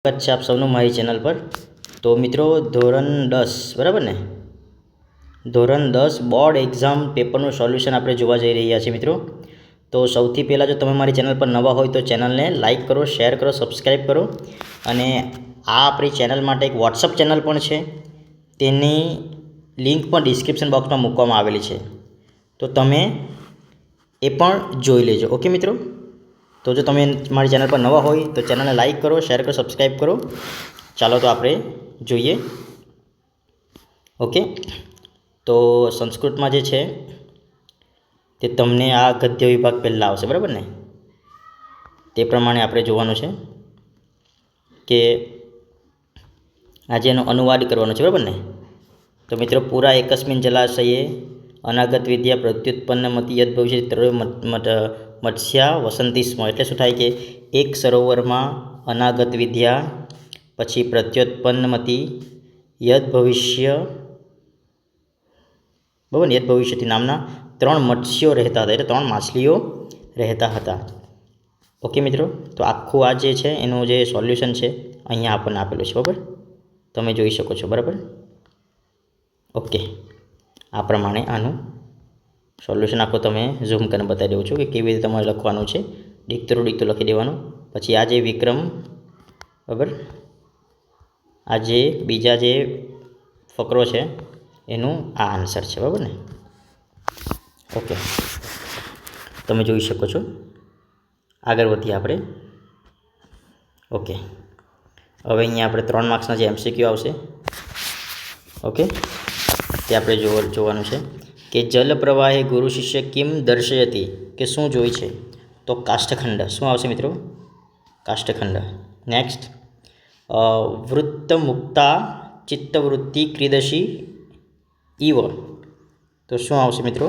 સ્વાગત છે આપ સૌનું મારી ચેનલ પર। તો મિત્રો ધોરણ 10 બરાબર ને, ધોરણ 10 બોર્ડ એક્ઝામ પેપરનું સોલ્યુશન આપણે જોવા જઈ રહ્યા છીએ મિત્રો। તો સૌથી પહેલાં જો તમે મારી ચેનલ પર નવા હોય તો ચેનલને લાઇક કરો, શેર કરો, સબસ્ક્રાઈબ કરો। અને આ આપણી ચેનલ માટે એક વોટ્સઅપ ચેનલ પણ છે, તેની લિંક પણ ડિસ્ક્રિપ્શન બોક્સમાં મૂકવામાં આવેલી છે, તો તમે એ પણ જોઈ લેજો। ઓકે મિત્રો, તો જો તમે મારી ચેનલ પર નવા હોય તો ચેનલને લાઇક કરો, શેર કરો, સબસ્ક્રાઈબ કરો। ચાલો તો આપણે જોઈએ। ઓકે, તો સંસ્કૃતમાં જે છે તે તમને આ ગદ્ય વિભાગ પહેલાં આવશે, બરાબર ને? તે પ્રમાણે આપણે જોવાનું છે કે આજે એનો અનુવાદ કરવાનો છે, બરાબર ને? તો મિત્રો, પૂરા એકસ્મિન જલાશયે અનાગત વિદ્યા પ્રત્યુત્પન્નમતી યદ ભવિષ્યતિ ત્રયો મત્સ્યા વસંતિ સ્મ। એટલે શું થાય કે એક સરોવરમાં અનાગત વિદ્યા, પછી પ્રત્યુત્પન્નમતી, યદ ભવિષ્ય, બરાબર ને, યદ ભવિષ્યતિ નામના 3 મત્સ્યો રહેતા હતા, એટલે 3 માછલીઓ રહેતા હતા। ઓકે મિત્રો, તો આખું આ જે છે એનું જે સોલ્યુશન છે અહીંયા આપણને આપેલું છે, બરાબર? તમે જોઈ શકો છો, બરાબર? ઓકે, આ પ્રમાણે આનું સોલ્યુશન આખું તમે ઝૂમ કરીને બતાવી દઉં છું કે કેવી રીતે તમારે લખવાનું છે। ડીકતું લખી દેવાનું, પછી આ જે વિક્રમ, બરાબર, આ જે બીજા જે ફકરો છે એનું આ આન્સર છે, બરાબર ને? ઓકે, તમે જોઈ શકો છો। આગળ વધીએ આપણે। ઓકે, હવે અહીંયા આપણે 3 માર્ક્સના જે MCQ આવશે, ઓકે, તે આપણે જોવાનું છે કે જલ પ્રવાહે ગુરુ શિષ્ય કિમ દર્શયતિ, કે શું જોઈ છે? તો કાષ્ઠખંડ શું આવશે મિત્રો? કાષ્ઠખંડ। નેક્સ્ટ, વૃત્ત મુક્તા ચિત્તવૃત્તિ ક્રીદશી ઇવ, તો શું આવશે મિત્રો?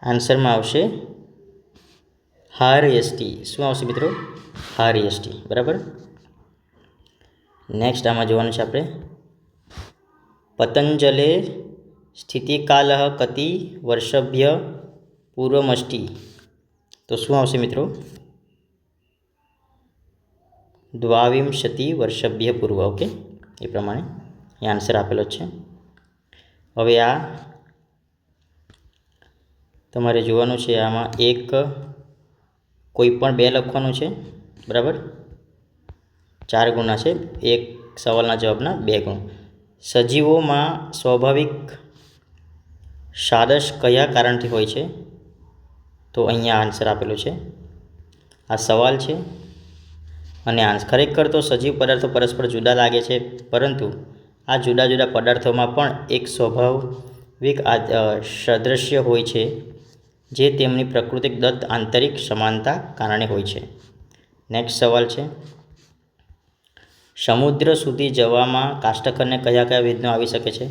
આન્સરમાં આવશે હારયષ્ટિ। શું આવશે મિત્રો? હારયષ્ટિ, બરાબર? નેક્સ્ટ આમાં જોવાનું છે આપણે પતંજલે સ્થિતિકાલ કતિ વર્ષભ્ય પૂર્વમષ્ટિ, તો શું આવશે મિત્રો? દ્વાવિંશતિ વર્ષભ્ય પૂર્વ। ઓકે, એ પ્રમાણે એ આન્સર આપેલો છે। હવે આ તમારે જોવાનું છે, આમાં એક કોઈ પણ 2 લખવાનું છે, બરાબર? 4 ગુણના છે, એક સવાલના જવાબના 2 ગુણ। સજીવોમાં સ્વાભાવિક સાદશ કયા કારણથી હોય છે? તો અહીંયા આન્સર આપેલો છે, આ સવાલ છે અને ખરેખર તો સજીવ પદાર્થો પરસ્પર જુદા લાગે છે, પરંતુ આ જુદા જુદા પદાર્થોમાં પણ એક સ્વાભાવિક સાદૃશ્ય હોય છે, જે તેમની પ્રાકૃતિક દત્ત આંતરિક સમાનતા કારણે હોય છે। નેક્સ્ટ સવાલ છે, સમુદ્ર સુધી જવામાં કાષ્ઠખંડને કયા કયા વિઘ્નો આવી શકે છે?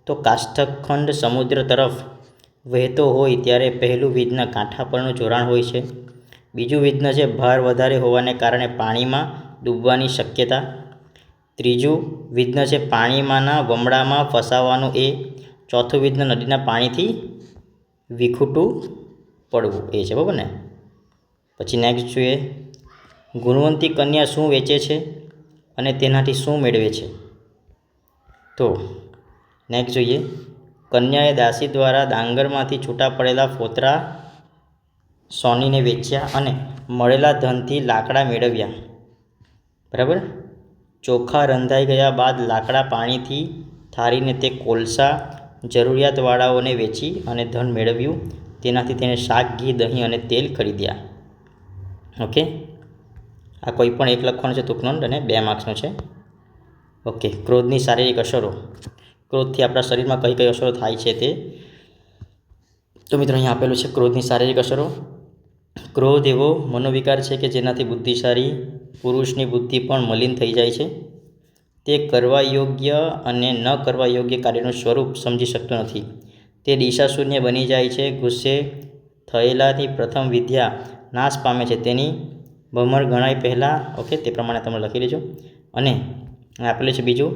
તો કાષ્ઠખંડ સમુદ્ર તરફ વહેતો હોય ત્યારે પહેલું વિઘ્ન કાંઠા પરનું જોડાણ હોય છે, બીજું વિઘ્ન છે ભાર વધારે હોવાને કારણે પાણીમાં ડૂબવાની શક્યતા, ત્રીજું વિઘ્ન છે પાણીમાંના વમળામાં ફસાવાનું એ, ચોથું વિઘ્ન નદીના પાણીથી વિખૂટું પડવું એ છે, બરાબર ને? પછી નેક્સ્ટ જોઈએ, ગુણવંતી કન્યા શું વેચે છે અને તેનાથી શું મેળવે છે? તો નેક્સ્ટ જોઈએ, કન્યાએ દાસી દ્વારા ડાંગરમાંથી છૂટા પડેલા ફોતરા સોનીને વેચ્યા અને મળેલા ધનથી લાકડા મેળવ્યા, બરાબર? ચોખા રંધાઈ ગયા બાદ લાકડા પાણીથી ઠારીને તે કોલસા જરૂરિયાતવાળાઓને વેચી અને ધન મેળવ્યું, તેનાથી તેને શાક, ઘી, દહીં અને તેલ ખરીદ્યા। ઓકે, આ કોઈ પણ એક લખવાનું છે ટૂંકનોંધ, અને 2 માર્ક્સનું છે। ઓકે, ક્રોધની શારીરિક અસરો, ક્રોધથી આપણા શરીરમાં કઈ કઈ અસરો થાય છે તે તો મિત્રો અહીં આપેલું છે ક્રોધની શારીરિક અસરો। ક્રોધ એવો મનોવિકાર છે કે જેનાથી બુદ્ધિશાળી પુરુષની બુદ્ધિ પણ મલિન થઈ જાય છે, તે કરવા યોગ્ય અને ન કરવા યોગ્ય કાર્યનું સ્વરૂપ સમજી શકતો નથી, તે દિશાશૂન્ય બની જાય છે, ગુસ્સે થયેલાથી પ્રથમ વિદ્યા નાશ પામે છે, તેની ભમર ગણાય પહેલાં। ઓકે, તે પ્રમાણે તમે લખી લેજો। અને આપેલું છે બીજું,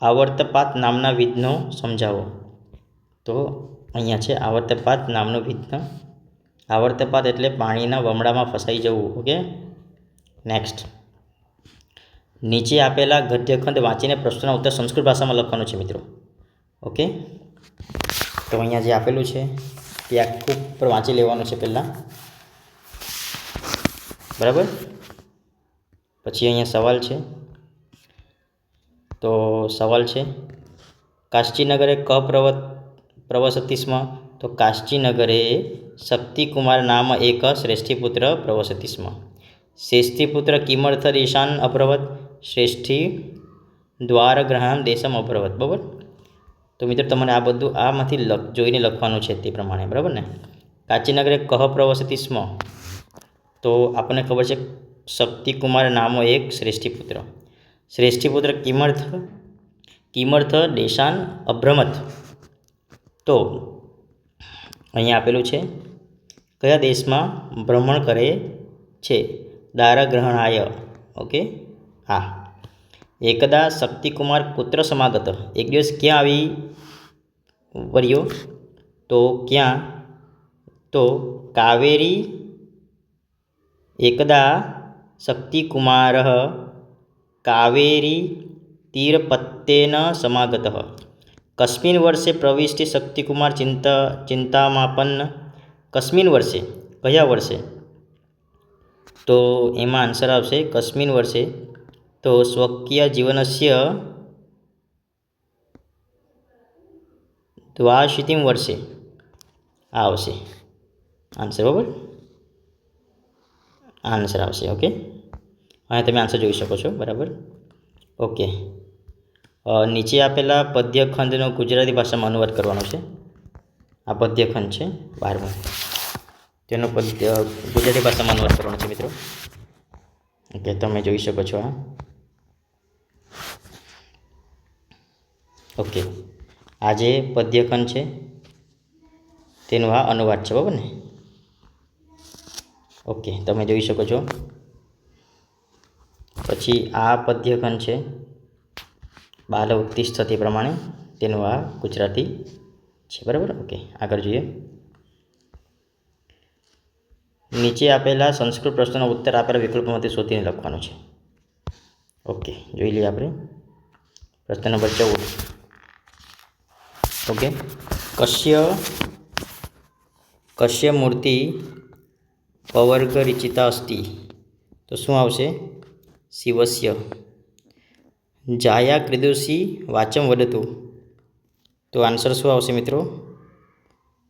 આવર્તપાત નામના વિઘ્નો સમજાવો, તો અહીંયા છે આવર્તપાત નામનું વિઘ્ન। આવર્તપાત એટલે પાણીના વમળામાં ફસાઈ જવું। ઓકે, નેક્સ્ટ, નીચે આપેલા ગદ્યખંડ વાંચીને પ્રશ્નોના ઉત્તર સંસ્કૃત ભાષામાં લખવાનું છે મિત્રો. ઓકે, તો અહીંયા જે આપેલું છે તે આખું પર વાંચી લેવાનું છે પહેલાં, બરાબર. પછી અહીંયા સવાલ છે. તો સવાલ છે, કાશ્ચીનગરે ક પ્રવસતિ સ્મ. તો કાશ્ચીનગરે શક્તિકુમાર નામ એક શ્રેષ્ઠીપુત્ર પ્રવસતિ સ્મ. શ્રેષ્ઠીપુત્ર કિમર્થ દેશાન અભ્રવત. શ્રેષ્ઠી દ્વારગ્રહણ દેશમ અભ્રવત. બરાબર. તો મિત્રો તમારે આ બધું આમાંથી જોઈને લખવાનું છે તે પ્રમાણે, બરાબર ને. કાશીનગરે કહ પ્રવસતિ સ્મ. તો આપણને ખબર છે શક્તિકુમાર નામો એક શ્રેષ્ઠીપુત્ર. શ્રેષ્ઠીપુત્ર કિમર્થ દેશાન અભ્રમત. તો અહીંયા આપેલું છે કયા દેશમાં ભ્રમણ કરે છે. દારગ્રહણાય. ઓકે, હા. એકદા શક્તિકુમાર કુત્ર સમાગત. એક દિવસ ક્યાં આવી વર્યો. તો ક્યાં, તો કાવેરી. એકદા શક્તિકુમાર કાવેરી તીરપત્તેન સમાગત. કસ્મિન વર્ષે પ્રવિષ્ટિ શક્તિકુમાર ચિંતામાપન્ન. કસ્મિન વર્ષે, કયા વર્ષે. તો એમાં આન્સર આવશે કસ્મિન વર્ષે. તો સ્વકીય જીવનસ્ય દ્વાશીતિમ વર્ષે આ આવશે આન્સર, બરાબર. આન્સર આવશે. ઓકે, અને તમે આન્સર જોઈ શકો છો, બરાબર. ઓકે, નીચે આપેલા પદ્યખંડનો ગુજરાતી ભાષામાં અનુવાદ કરવાનો છે. આ પદ્યખંડ છે 12મો, તેનો ગુજરાતી ભાષામાં અનુવાદ કરવાનો છે મિત્રો. ઓકે, તમે જોઈ શકો છો આ. ઓકે, આ જે પદ્યખંડ છે તેનો આ અનુવાદ છે, બરાબર ને. ઓકે, તમે જોઈ શકો છો. પછી આ પદ્યખંડ છે બાલ ઉત્તિષ્ઠ તે પ્રમાણે, તેનું આ ગુજરાતી છે, બરાબર. ઓકે, આગળ જોઈએ. નીચે આપેલા સંસ્કૃત પ્રશ્નનો ઉત્તર આપેલા વિકલ્પોમાંથી શોધીને લખવાનો છે. ઓકે, જોઈ લઈએ આપણે. પ્રશ્ન નંબર 14. ઓકે, કશ્ય મૂર્તિ પવર્ગ રિચિતા અસ્તિ. તો શું આવશે. શિવસ્ય. જાયા ક્રીદુષી વાચમ વદતુ. તો આન્સર શું આવશે મિત્રો.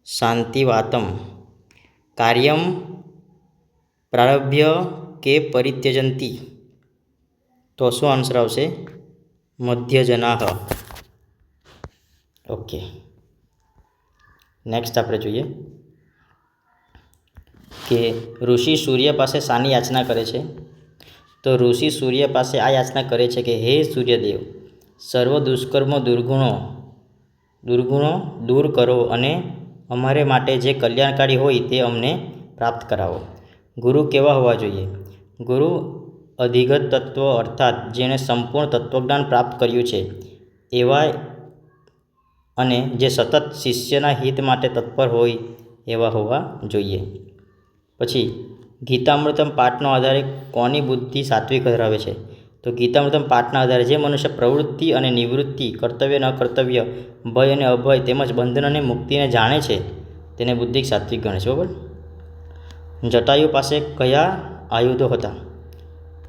શાંતિવાતમ. કાર્યમ પ્રારભ્ય કે પરિત્યજંતી. તો શું આન્સર આવશે. મધ્યજનાહ. ઓકે, નેક્સ્ટ આપણે જોઈએ કે ઋષિ સૂર્ય પાસે શાની યાચના કરે છે. તો ઋષિ સૂર્ય પાસે આ યાચના કરે છે કે હે સૂર્યદેવ, સર્વ દુષ્કર્મો દુર્ગુણો દૂર કરો અને અમારે માટે જે કલ્યાણકારી હોય તે અમને પ્રાપ્ત કરાવો. ગુરુ કેવા હોવા જોઈએ. ગુરુ અધિગત તત્વ અર્થાત જેણે સંપૂર્ણ તત્વજ્ઞાન પ્રાપ્ત કર્યું છે એવા, અને જે સતત શિષ્યના હિત માટે તત્પર હોય એવા હોવા જોઈએ. પછી ગીતામૃતમ પાઠનો આધારે કોની બુદ્ધિ સાત્વિક ધરાવે છે. તો ગીતામૃતમ પાઠના આધારે જે મનુષ્ય પ્રવૃત્તિ અને નિવૃત્તિ, કર્તવ્ય ન કર્તવ્ય, ભય અને અભય તેમજ બંધન અને મુક્તિને જાણે છે તેને બુદ્ધિ સાત્વિક ગણે છે, બરાબર. જટાયુ પાસે કયા આયુધો હતા.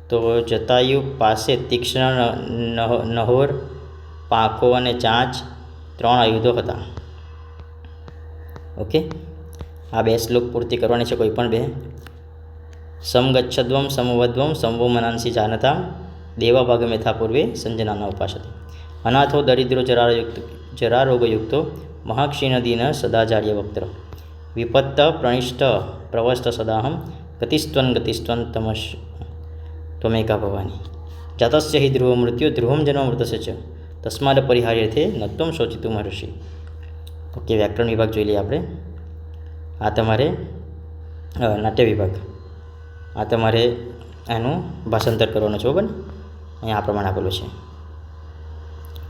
તો જટાયુ પાસે તીક્ષ્ણ નહોર, પાંખો અને ચાંચ 3 આયુધો હતા. ઓકે, આ 2 શ્લોક પૂર્તિ કરવાની છે, કોઈ પણ 2. સમગચ્છદ્વમ સમવદ્વમ સંવો મનાંસી જાનતા દેવા ભાગમેથા પૂર્વે સંજનાના ઉપાસતે. અનાથો દરિદ્રો જરારોગયુક્તો મહાક્ષીણદીન સદાચાર્ય વક્ત્ર વિપત્ત પ્રણિષ્ટ પ્રવસ્ત સદાહમ ગતિસ્ત્વન ત્વમેકા ભવાની જાતસ્ય હિ ધ્રુવ મૃત્યુ ધ્રુવમ જન્મ મૃતસ્ય ચ તસ્માદ પરિહાર્યર્થે નત્વમ શોચિતું મહર્ષિ. ઓકે, વ્યાકરણ વિભાગ જોઈ લઈએ આપણે. આ તમારે નાટ્ય વિભાગ, આ તમારે એનું ભાષાંતર કરવાનું છે, બરાબર. અહીંયા આ પ્રમાણે આપેલું છે.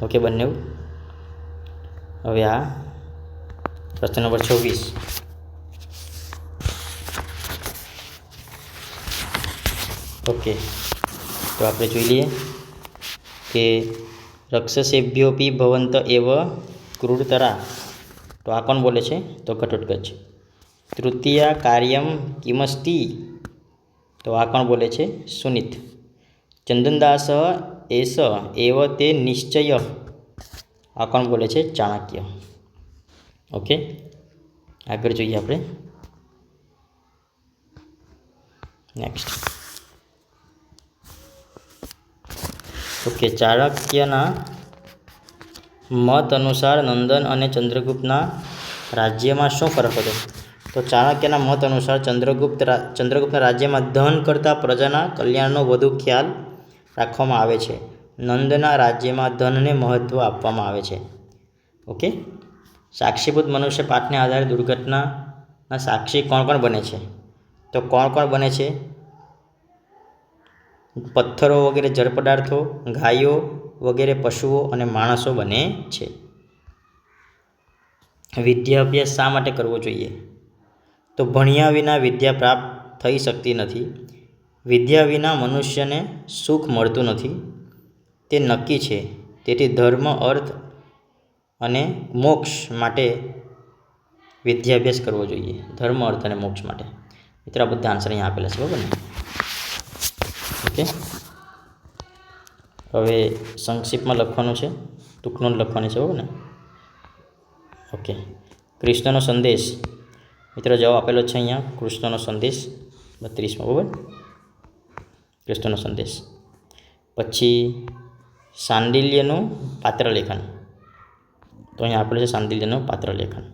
ઓકે, બંને. હવે આ પ્રશ્ન નંબર 26. ઓકે, તો આપણે જોઈ લઈએ કે રક્ષસેભ્યોપી ભવંત એવ ક્રૂરતરા, તો આ કોણ બોલે છે? તો ઘટોત્કચ. તૃતીયા કાર્યમ કિમસ્તિ, તો આ કોણ બોલે છે? સુનિત. ચંદનદાસ એસ એવ તે નિશ્ચય, આ કોણ બોલે છે? ચાણક્ય. ઓકે, આગળ જોઈએ આપણે. નેક્સ્ટ. ઓકે, ચાણક્યના મત અનુસાર નંદન અને ચંદ્રગુપ્તના રાજ્યમાં શું ફરક હતો? તો ચાણક્યના મત અનુસાર ચંદ્રગુપ્તના રાજ્યમાં ધન કરતાં પ્રજાના કલ્યાણનો વધુ ખ્યાલ રાખવામાં આવે છે. નંદના રાજ્યમાં ધનને મહત્ત્વ આપવામાં આવે છે. ઓકે, સાક્ષીભૂત મનુષ્ય પાઠને આધારે દુર્ઘટનાના સાક્ષી કોણ કોણ બને છે? તો કોણ કોણ બને છે? પથ્થરો વગેરે જળ પદાર્થો, ગાયો વગેરે પશુઓ અને માણસો બને છે. વિદ્યાભ્યાસ શા માટે કરવો જોઈએ? તો ભણ્યા વિના વિદ્યા પ્રાપ્ત થઈ શકતી નથી. વિદ્યા વિના મનુષ્યને સુખ મળતું નથી, તે નક્કી છે. તેથી ધર્મ, અર્થ અને મોક્ષ માટે વિદ્યાભ્યાસ કરવો જોઈએ. ધર્મ, અર્થ અને મોક્ષ માટે. મિત્રો, આ બધા આન્સર અહીંયા આપેલા છે, બરાબર ને? ઓકે, હવે સંક્ષિપ્તમાં લખવાનું છે, ટૂંક નોંધ લખવાની છે, બરાબર ને? ઓકે, કૃષ્ણનો સંદેશ. મિત્રો, જવાબ આપેલો છે અહીંયા, કૃષ્ણનો સંદેશ 32માં, બરાબર? કૃષ્ણનો સંદેશ. પછી શાંડિલ્યનું પાત્રલેખન, તો અહીંયા આપેલું છે શાંડિલ્યનું પાત્રલેખન,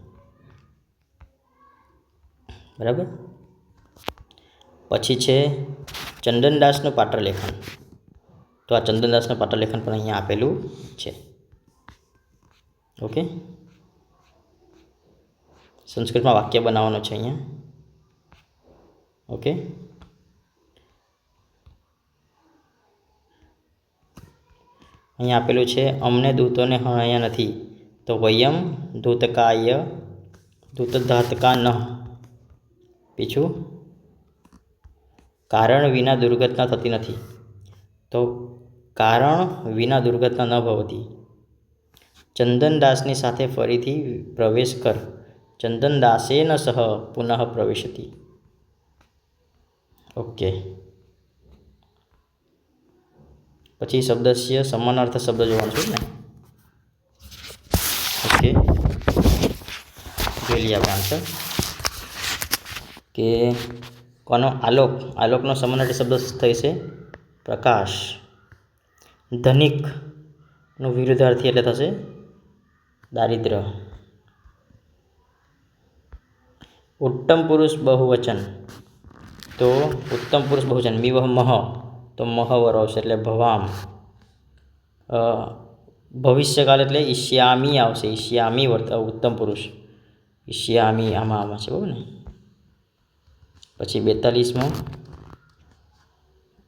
બરાબર. પછી છે ચંદનદાસનું પાત્રલેખન, તો આ ચંદનદાસનું પાત્રલેખન પણ અહીંયા આપેલું છે. ઓકે, સંસ્કૃતમાં વાક્ય બનાવવાનું છે અહીંયા. ઓકે, અહીંયા આપેલું છે અમને દૂતોને હણાયા નથી, તો વયમ દૂતધાતકા ન. બીજું, કારણ વિના દુર્ઘટના થતી નથી, તો કારણ વિના દુર્ઘટના ન ભવતી. ચંદનદાસની સાથે ફરીથી પ્રવેશ કર, ચંદનદાસેન સહ પુનઃ પ્રવિશતિ. ઓકે, પછી શબ્દસ્ય સમાનાર્થ શબ્દ જોવાનું છે ને. ઓકે, જોઈ લઈએ આપણે આન્સર કે કોનો આલોકનો સમાનાર્થી શબ્દ થઈ છે પ્રકાશ. ધનિકનો વિરુદ્ધાર્થી એટલે થશે દારિદ્ર. ઉત્તમ પુરુષ બહુવચન, તો ઉત્તમ પુરુષ બહુવચન મિવહ મહ, તો મહવર આવશે એટલે ભવામ. ભવિષ્યકાળ એટલે ઈષ્યામી આવશે, ઈષ્યામી ઉત્તમ પુરુષ, ઈષ્યામી આમાં છે, બરાબર ને? પછી 42માં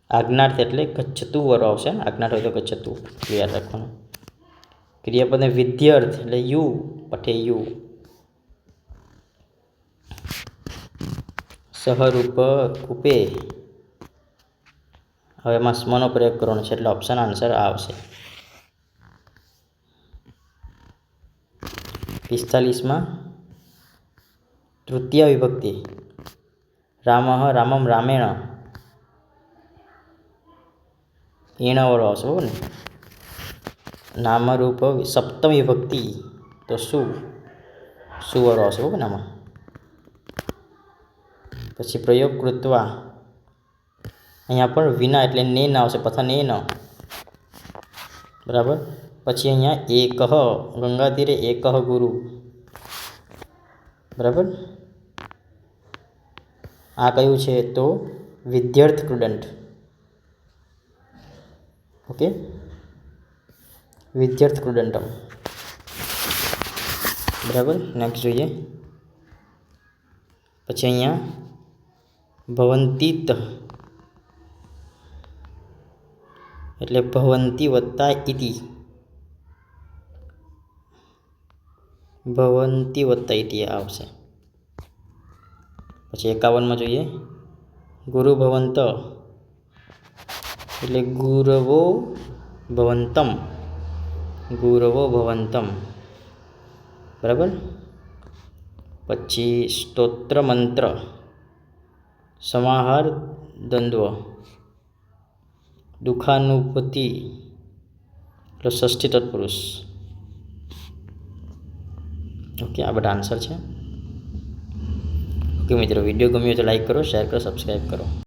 આજ્ઞાર્થ એટલે ગચ્છતું વરો આવશે, આજ્ઞાર્થ હોય તો ગચ્છતું, યાદ રાખવાનું. ક્રિયાપદને વિદ્યાર્થ એટલે યુ પઠે યુ. સહરૂપ કૂપે, હવે એમાં સ્મનો પ્રયોગ કરવાનો છે એટલે ઓપ્શન આન્સર આવશે. 45માં તૃતીય વિભક્તિ રામ રામમ રામેણ, ઈણવરો આવશે, બરાબર ને? નામરૂપ સપ્તમ વિભક્તિ, તો સુવરો આવશે, બરાબર ને આમાં? પછી પ્રયોગ કૃત્વા, અહીંયા પણ વિના એટલે ને ન આવશે, પથા ને ન, બરાબર. પછી અહીંયા એકહ, ગંગા તીરે એકહ ગુરુ, બરાબર. આ કયું છે? તો વિદ્યાર્થ સ્ટુડન્ટ. ઓકે, વિદ્યાર્થ સ્ટુડન્ટમ, બરાબર. નેક્સ્ટ જોઈએ. પછી અહીંયા ભવંતીત એટલે ભવંતી વત્તા ઇતિ, ભવંતી વત્તા ઇતિ આવશે. પછી 51માં જોઈએ ગુરુ ભવંત એટલે ગુરવો ભવંતમ, ગુરવો ભવંતમ, બરાબર. પછી સ્તોત્ર મંત્ર, સમાહાર દ્વંદ્વ, દુઃખાનુભૂતિ એટલે ષષ્ઠી તત્પુરુષ. ઓકે, આ બધા આન્સર છે. ઓકે મિત્રો, વિડીયો ગમ્યો તો લાઈક કરો, શેર કરો, સબસ્ક્રાઈબ કરો.